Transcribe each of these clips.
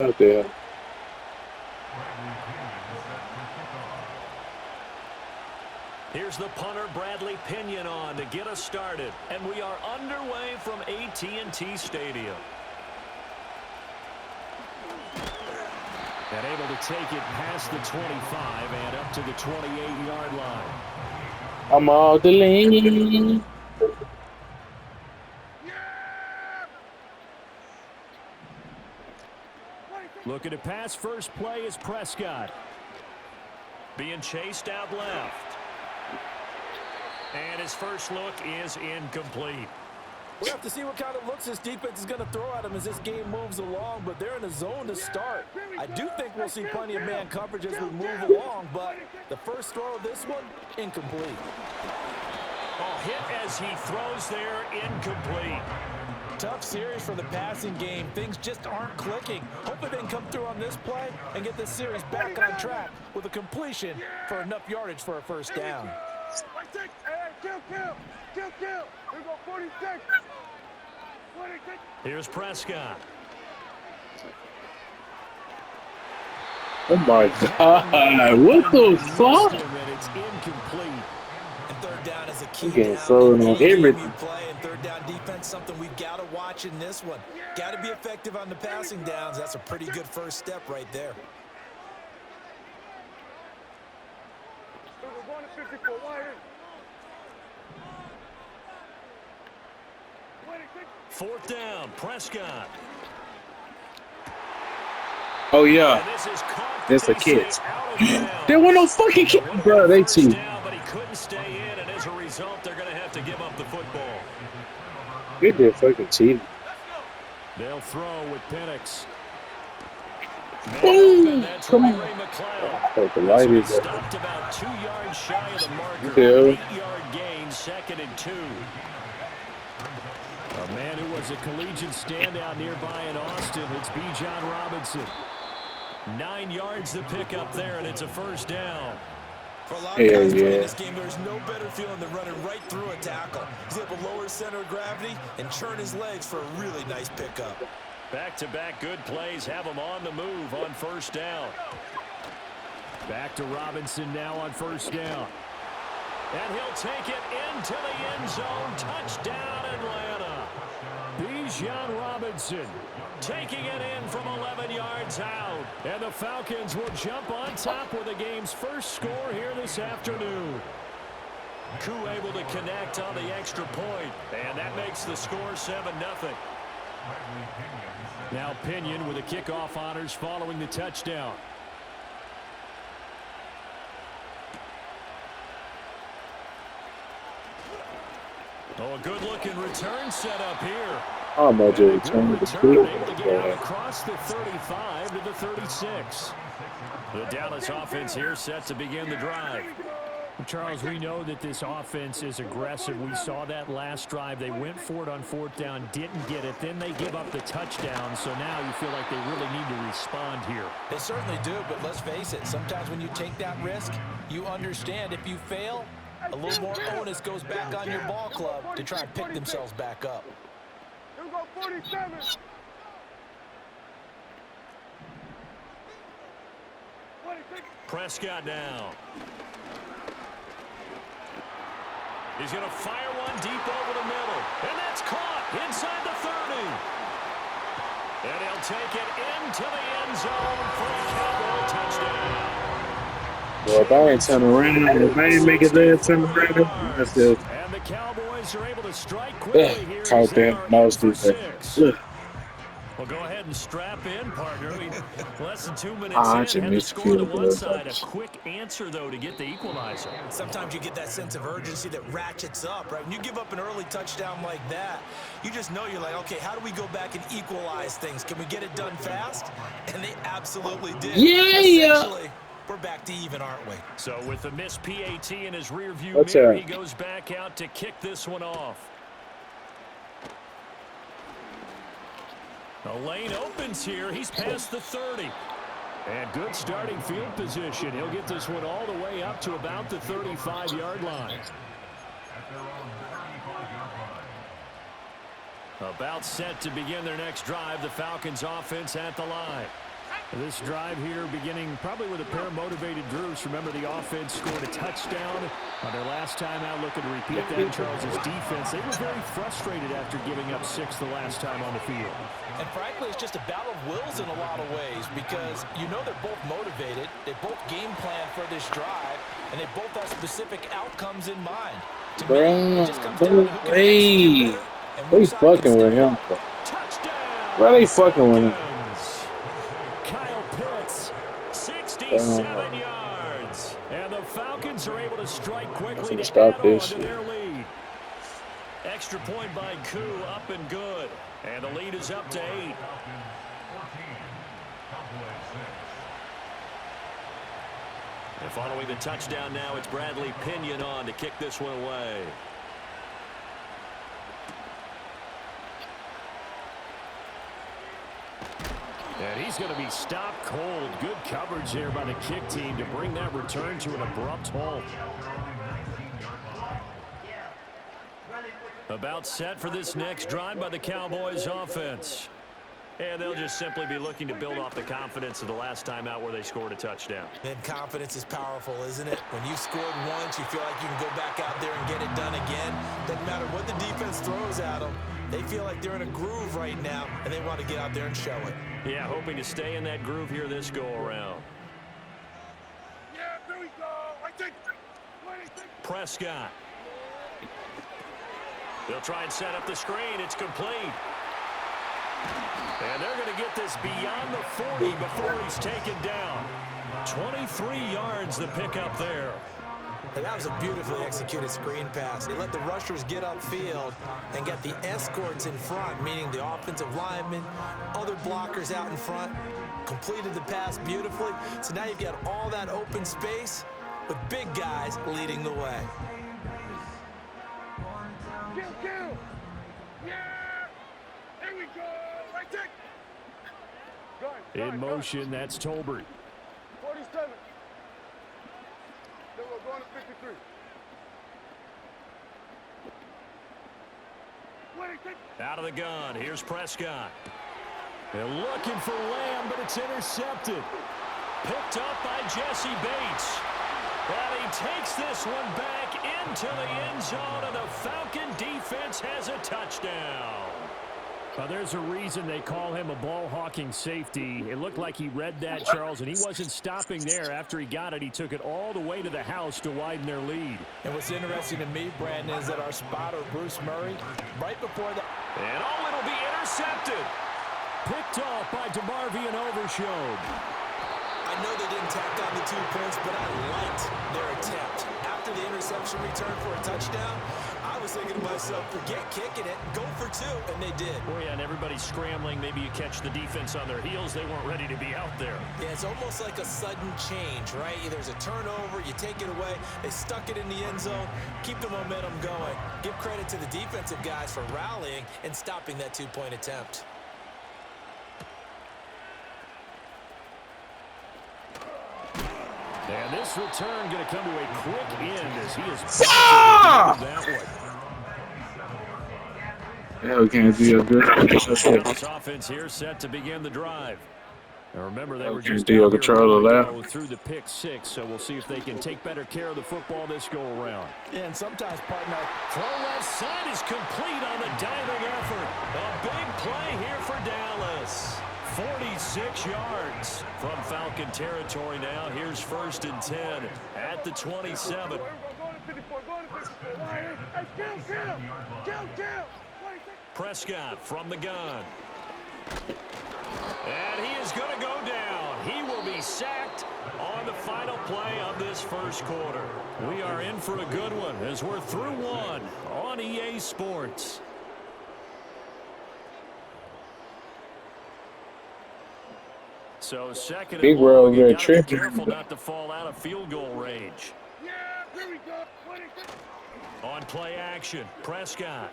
out there. Here's the punter, Bradley Pinion, on to get us started. And we are underway from AT&T Stadium. And able to take it past the 25 and up to the 28-yard line. I'm all the lane. Looking to pass. First play is Prescott. Being chased out left. And his first look is incomplete. We'll have to see what kind of looks this defense is going to throw at him as this game moves along, but they're in a zone to start. I do think we'll see plenty of man coverage as we move along, but the first throw of this one, incomplete. Oh, hit as he throws there, incomplete. Tough series for the passing game. Things just aren't clicking. Hopefully they can come through on this play and get this series back on track with a completion for enough yardage for a first down. Here's Prescott. Oh my God! What the fuck? It's incomplete. And third down is a key Getting down thrown in on any game everything. you play, and third down defense, something we've got to watch in this one. Got to be effective on the passing downs. That's a pretty good first step right there. Fourth down, Prescott. Oh yeah, And this is caught. that's a They kid. say out of bounds. There was no fucking kid, bro. They First cheat. down, but he couldn't stay in, and as a result, they're going to have to give up the football. They did fucking cheating. They'll throw with Penix. Boom! That's Come on. Ray McLeod. Oh, the light is up. Stopped about 2 yards shy of the marker. Yeah. 8-yard gain, 2nd and 2. A man who was a collegiate standout nearby in Austin. It's B. John Robinson. 9 yards to pick up there, and it's a first down. For a lot of Hell guys playing yeah. this game, there's no better feeling than running right through a tackle. He's able to lower his center of gravity and churn his legs for a really nice pickup. Back-to-back good plays have him on the move on first down. Back to Robinson now on first down. And he'll take it into the end zone. Touchdown, Atlanta. Bijan Robinson taking it in from 11 yards out. And the Falcons will jump on top with the game's first score here this afternoon. Koo able to connect on the extra point. And that makes the score 7-0. Now Pinion with the kickoff honors following the touchdown. Oh, a good-looking return set up here. Oh my God! Turn the field. Able to get out across the 35 to the 36. The Dallas offense here set to begin the drive. Charles, we know that this offense is aggressive. We saw that last drive. They went for it on fourth down, didn't get it. Then they give up the touchdown. So now you feel like they really need to respond here. They certainly do, but let's face it, sometimes when you take that risk, you understand if you fail, a little more onus goes back on your ball club to try and pick themselves back up. Here we go, 47. Prescott now. He's going to fire one deep over the middle. And that's caught inside the 30. And he'll take it into the end zone for a Cowboy touchdown. Well, if I ain't turning around, if I ain't make it there, turn around, that's it. And the Cowboys are able to strike quickly here. Caught that mouse defense. Well, go ahead and strap in, partner. Less than 2 minutes I in, should had the miss score to field one goal. side. A quick answer, though, to get the equalizer. Sometimes you get that sense of urgency that ratchets up, right? When you give up an early touchdown like that, you just know you're like, okay, how do we go back and equalize things? Can we get it done fast? And they absolutely did. Essentially, we're back to even, aren't we? So with the missed PAT in his rearview What's mirror, that? he goes back out to kick this one off. The lane opens here. He's past the 30. And good starting field position. He'll get this one all the way up to about the 35-yard line. About set to begin their next drive. The Falcons offense at the line. This drive here beginning probably with a pair of motivated groups. Remember, the offense scored a touchdown on their last time out. Looking to repeat that. Charles's defense, they were very frustrated after giving up 6 the last time on the field. And frankly, it's just a battle of wills in a lot of ways because you know they're both motivated. They both game plan for this drive, and they both have specific outcomes in mind. To me, it just comes down to who can execute better, and They which side can fucking with step him. up. Touchdown! Why they fucking with him? Kyle Pitts, 67 yards. And the Falcons are able to strike quickly to Stop add this on to shit. their lead. Extra point by Koo, up and good. And the lead is up to 8. And following the touchdown now, it's Bradley Pinion on to kick this one away. And he's going to be stopped cold. Good coverage there by the kick team to bring that return to an abrupt halt. About set for this next drive by the Cowboys offense. And they'll just simply be looking to build off the confidence of the last time out where they scored a touchdown. And confidence is powerful, isn't it? When you scored once, you feel like you can go back out there and get it done again. Doesn't matter what the defense throws at them. They feel like they're in a groove right now, and they want to get out there and show it. Yeah, hoping to stay in that groove here this go-around. Yeah, here we go. I think. Prescott. They'll try and set up the screen. It's complete. And they're going to get this beyond the 40 before he's taken down. 23 yards the pickup there. And that was a beautifully executed screen pass. They let the rushers get upfield and get the escorts in front, meaning the offensive linemen, other blockers out in front, completed the pass beautifully. So now you've got all that open space with big guys leading the way. Kill. Yeah. Here we go. Right there. In motion, that's Tolbert. 47. Then we're going to 53. Out of the gun. Here's Prescott. They're looking for Lamb, but it's intercepted. Picked up by Jesse Bates. And he takes this one back into the end zone, and the Falcon defense has a touchdown. Well, there's a reason they call him a ball-hawking safety. It looked like he read that, Charles, and he wasn't stopping there. After he got it, he took it all the way to the house to widen their lead. And what's interesting to me, Brandon, is that our spotter, Bruce Murray, right before the... And it'll be intercepted. Picked off by DeMarvion Overshown. I know they didn't tack on the 2 points, but I liked their attempt. After the interception return for a touchdown, I was thinking to myself, forget kicking it, go for 2, and they did. Oh, yeah, and everybody's scrambling. Maybe you catch the defense on their heels. They weren't ready to be out there. Yeah, it's almost like a sudden change, right? There's a turnover, you take it away, they stuck it in the end zone, keep the momentum going. Give credit to the defensive guys for rallying and stopping that 2-point attempt. And this return going to come to a quick end as he is that one. Yeah, we can't do a good. This offense here set to begin the drive. Now remember, they were just deal control of that through the pick 6, so we'll see if they can take better care of the football this go around. Yeah, and sometimes, partner, throw left side is complete on the diving effort. A big play here for Dallas. 46 yards from Falcon territory now. Here's 1st and 10 at the 27. Prescott from the gun. And he is going to go down. He will be sacked on the final play of this first quarter. We are in for a good one as we're through one on EA Sports. So second Big and world long, you there, got to be tripping. careful not to fall out of field goal range. Yeah, here we go. On play action, Prescott.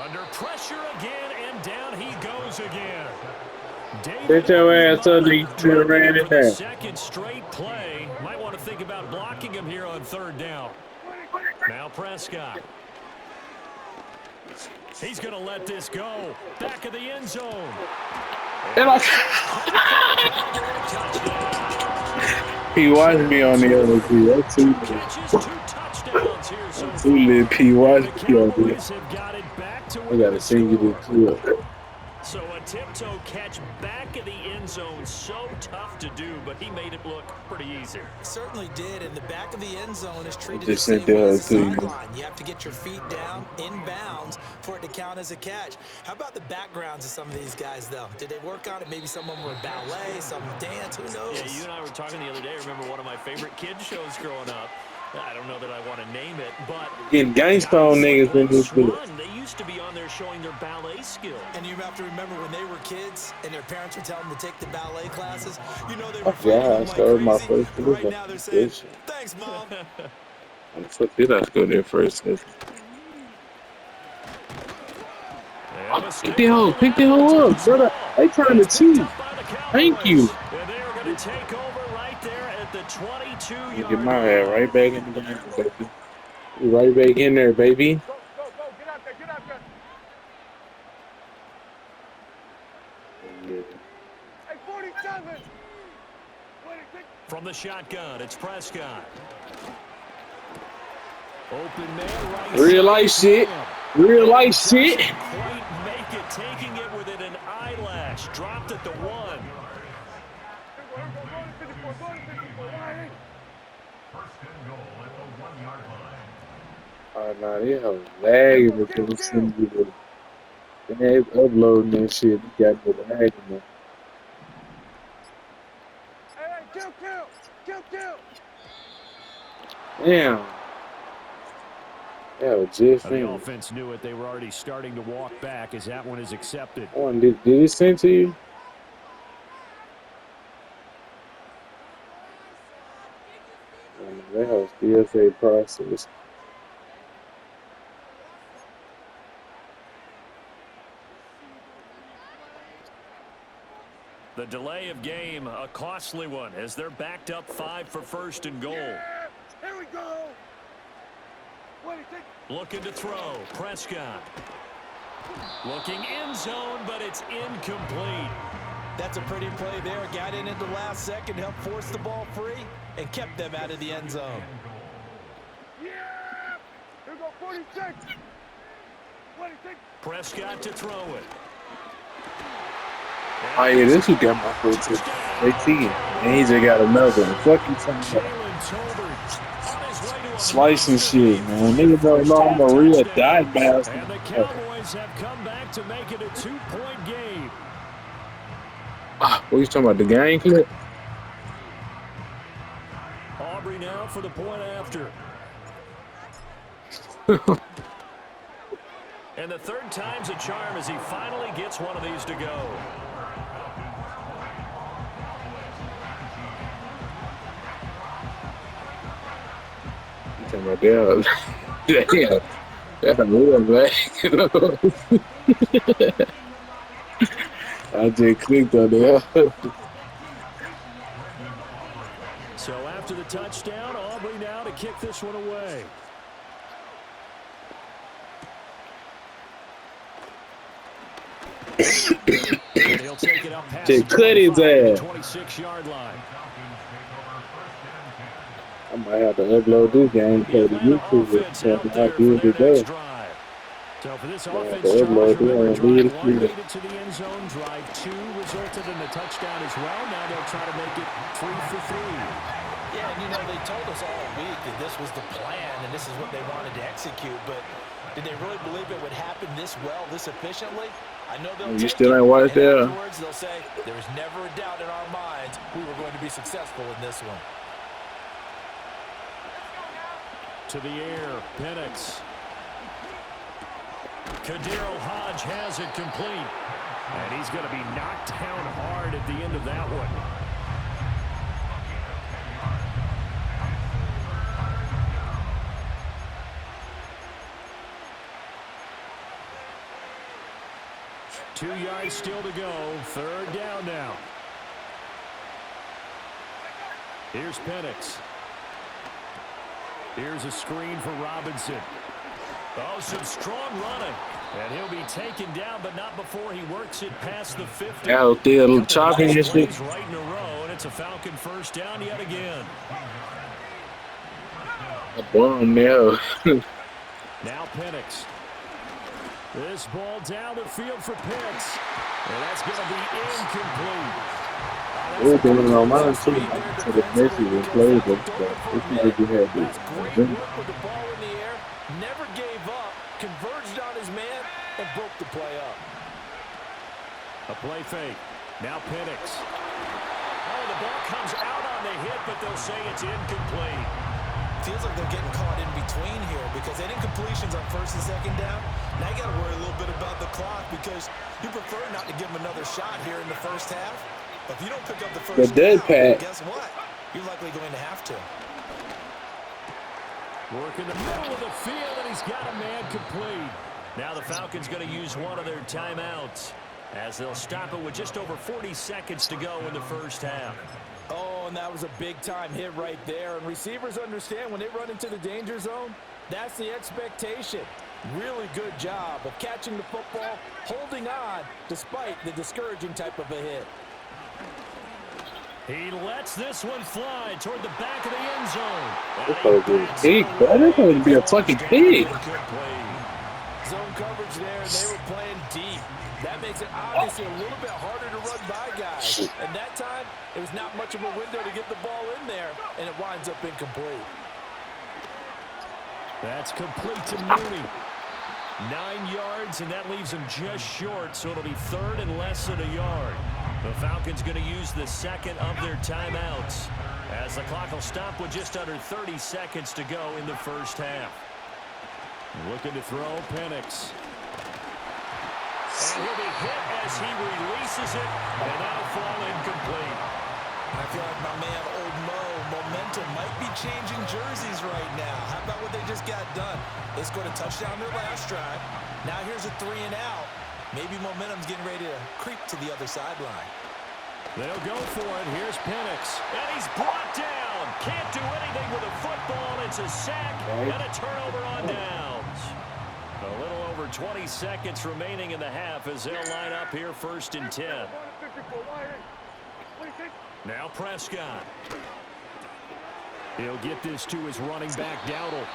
Under pressure again, and down he goes again. Get your ass under you to ran it down. Second straight play. Might want to think about blocking him here on 3rd down. Now Prescott. He's going to let this go. Back of the end zone. And And it's a quick-fire Cowboy touchdown. he watched me on the other team. That's too 2 lit. catches, 2 touchdowns here so That's too lit. far. He And watched the me on the. Cowboys have got it back to I within gotta a send you this score. clip. So a tiptoe catch back of the end zone, so tough to do, but he made it look pretty easy. Certainly did, and the back of the end zone is I treated the just sent same way that as the to you. sideline. You have to get your feet down in bounds for it to count as a catch. How about the backgrounds of some of these guys, though? Did they work on it? Maybe some of them were ballet, some dance, who knows? Yeah, you and I were talking the other day. I remember one of my favorite kids shows growing up. I don't know that I want to name it, but Getting gangsta on guys like niggas in this Les bitch. Run, they used to be on there showing their ballet skills. And you have to remember when they were kids and their parents were telling them to take the ballet classes, you know they Oh were feeding yeah, I them like started my crazy. first And career. right now they're saying, Bitch. thanks, Mom. How the fuck did I go there first? And a Pick the stick hoe. on Pick that the one to hoe the up, brother. small. They trying to It's picked cheat. up by the Thank Cowboys. you. And they are going to take over right there at the Let me 22-yard get my line. head right back in the game, baby. Right back in there, baby. Go, go, go. Get out there. Get out there. Yeah. Hey, 47. Wait, take. From the shotgun, it's Prescott. Open man right Real life shit. Real life shit. doesn't quite make it, taking it within an eyelash. Dropped at the 1. Here we go. Go to 54. Go to 54. Right. Oh, nah, they have lagging because I'm sending you the. They uploading that shit. You got me lagging, man. Hey, kill, kill. Kill, kill. Damn. Yeah, just The finished. offense knew it. They were already starting to walk back as that one is accepted. One, did it send to you? That was DFA process. The delay of game, a costly one, as they're backed up 5 for first and goal. Yeah. Here we go. Wait, take. Looking to throw, Prescott. Looking end zone, but it's incomplete. That's a pretty play there. Got in at the last second, helped force the ball free, and kept them out of the end zone. Yeah. Here we go. 46. Wait, take. Prescott to throw it. Oh yeah, this who got my foot too. 18. And he just got another one. Fucking something. Jalen Tolbert on his way to a Slicing shit, man. Niggas First don't know I'm a down real touchdown. dime bastard. And the Cowboys have come back to make it a 2-point game. What you talking about? The game clip? Aubrey now for the point after. And the third time's a charm as he finally gets one of these to go. You talking about that? Damn. That's a real black. I just clicked on that. So after the touchdown, Aubrey now to kick this one away. And he'll take it up past Just the cut his 25, ass. 26-yard line. I might have to upload this game The to Atlanta YouTube or offense out something. I there for did their today. next drive. So for this Might have offense, to Charles, upload remember this drive and 1 read made it. it to the end zone. Drive 2 resulted in a touchdown as well. Now they'll try to make it 3 for 3. Yeah, and you know, they told us all week that this was the plan and this is what they wanted to execute, but did they really believe it would happen this well, this efficiently? I know they'll You take still it, ain't watched and that? afterwards they'll say, there was never a doubt in our minds we were going to be successful in this one. To the air, Penix. Kadiro Hodge has it complete. And he's going to be knocked down hard at the end of that one. Two yards still to go. Third down now. Here's Penix. Here's a screen for Robinson. Oh, some strong running. And he'll be taken down, but not before he works it past the 50. Out there Couple chopping of and nice shit. plays right in a row, and it's a Falcon first down yet again. A bomb now. Now Penix. This ball down the field for Pitts. And that's going to be incomplete. We're doing on mine too. So the Messi will play them. So this is what you had to That's great do. work with the ball in the air. Never gave up. Converged on his man and broke the play up. A play fake. Now Penix. Oh, the ball comes out on the hit, but they'll say it's incomplete. Feels like they're getting caught in between here because they didn't completions on first and second down. Now you got to worry a little bit about the clock because you prefer not to give them another shot here in the first half. But if you don't pick up the first dead down, pat. guess what? You're likely going to have to. Work in the middle of the field, and he's got a man complete. Now the Falcons going to use one of their timeouts as they'll stop it with just over 40 seconds to go in the first half. Oh, and that was a big-time hit right there. And receivers understand when they run into the danger zone, that's the expectation. Really good job of catching the football, holding on, despite the discouraging type of a hit. He lets this one fly toward the back of the end zone. That's going to be a pig, bro. That's going to be a fucking pig. Zone coverage there, and they were playing deep. That makes it obviously a little bit harder to run by guys. And that time, it was not much of a window to get the ball in there, and it winds up incomplete. That's complete to Mooney. 9 yards, and that leaves him just short, so it'll be third and less than a yard. The Falcons going to use the second of their timeouts as the clock will stop with just under 30 seconds to go in the first half. Looking to throw, Penix. And he'll be hit as he releases it, and that'll fall incomplete. I feel like my man, Old Mo, momentum might be changing jerseys right now. How about what they just got done? They scored a touchdown their last drive. Now here's a 3 and out. Maybe momentum's getting ready to creep to the other sideline. They'll go for it. Here's Penix. And he's brought down. Can't do anything with a football. It's a sack and a turnover on downs. A little over 20 seconds remaining in the half as they'll line up here first and 10. Now Prescott. He'll get this to his running back, Dowdle.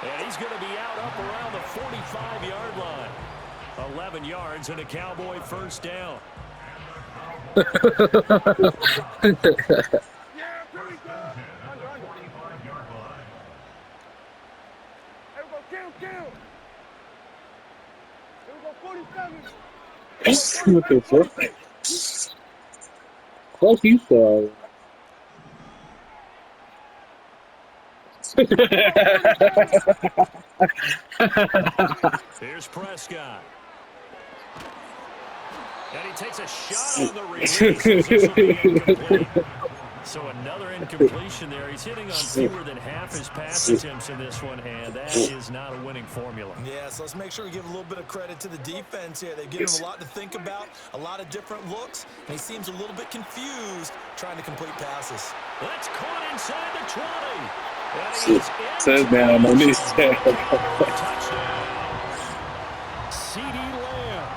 And he's going to be out up around the 45-yard line. 11 yards and a Cowboy first down. What the fuck? Fuck you, for? Here's Prescott. And he takes a shot on the release. This will be incomplete. So another incompletion there. He's hitting on fewer than half his pass attempts in this one, and that is not a winning formula. Yeah, so let's make sure we give a little bit of credit to the defense here. They've given him a lot to think about, a lot of different looks, and he seems a little bit confused trying to complete passes. That's caught inside the 20. Says down on this. Touchdown. C.D. Lamb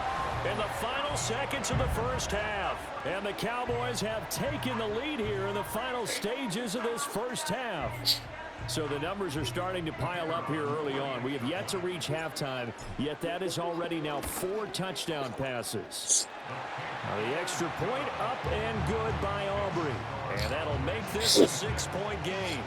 in the final seconds of the first half. And the Cowboys have taken the lead here in the final stages of this first half. So the numbers are starting to pile up here early on. We have yet to reach halftime, yet that is already now 4 touchdown passes. The extra point up and good by Aubrey. And that'll make this a 6-point game.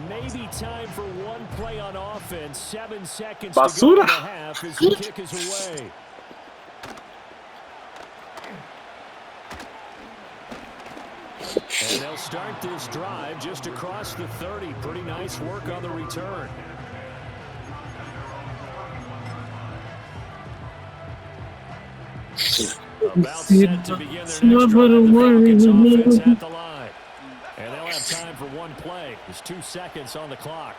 Maybe time for one play on offense. 7 seconds to go in the half as the kick is away. And they'll start this drive just across the 30. Pretty nice work on the return. About set to begin their next drive. The Falcons offense at the line. And they'll have time for one play. There's 2 seconds on the clock.